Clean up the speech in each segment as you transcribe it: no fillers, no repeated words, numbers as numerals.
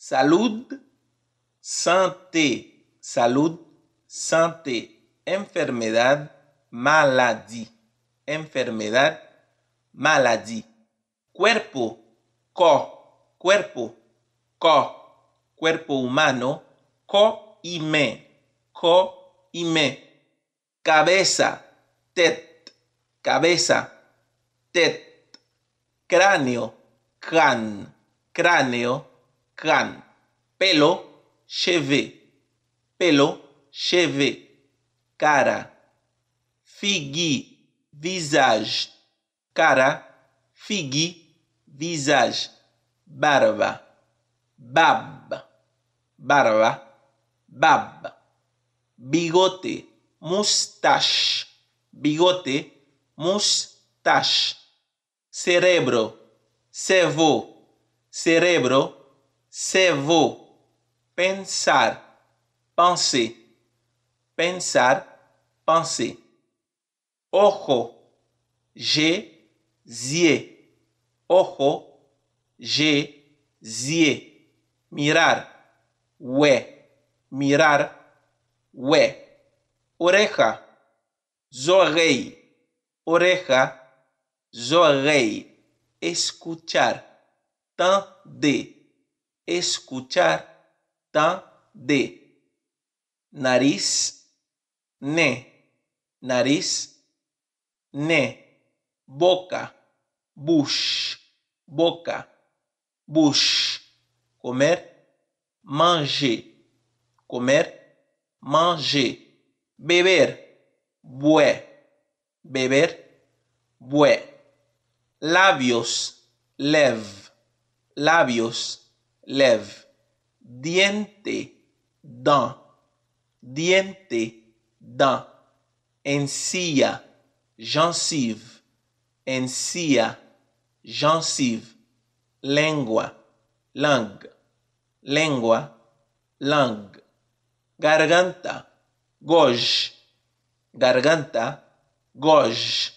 Salud, santé. Salud, santé. Enfermedad, maladie. Enfermedad, maladie. Cuerpo, co. Cuerpo, co. Cuerpo humano, co y me. Co y me. Cabeza, tête. Cabeza, tête. Cráneo, crâne. Cráneo, crâne. Pelo, cheveux. Pelo, cheveux. Cara, figure, visage. Cara, figure, visage. Barba, bab. Barba, bab. Bigote, moustache. Bigote, moustache. Cerebro, cerveau. Cerebro, cerveau. Pensar, penser. Pensar, penser. Ojo, yeux. Ojo, yeux. Mirar, ouais. Mirar, ouais. Oreja, oreille. Oreja, oreille. Escuchar, tender. Escuchar, tender. Nariz, nez. Nariz, nez. Boca, bouche. Boca, bouche. Comer, manger. Comer, manger. Beber, boire. Beber, boire. Labios, lèvres. Labios, lèvres. Diente, dent. Diente, dent. Encía, gencive. Encía, gencive. Lengua, langue. Lengua, langue. Garganta, gorge. Garganta, gorge.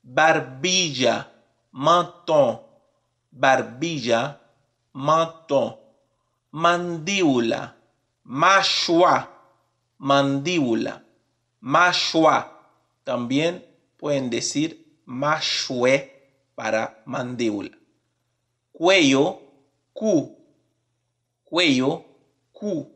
Barbilla, menton. Barbilla, menton. Mandíbula, mâchoire. Mandíbula, mâchoire. También pueden decir mâchoire para mandíbula. Cuello, cou. Cuello, cou.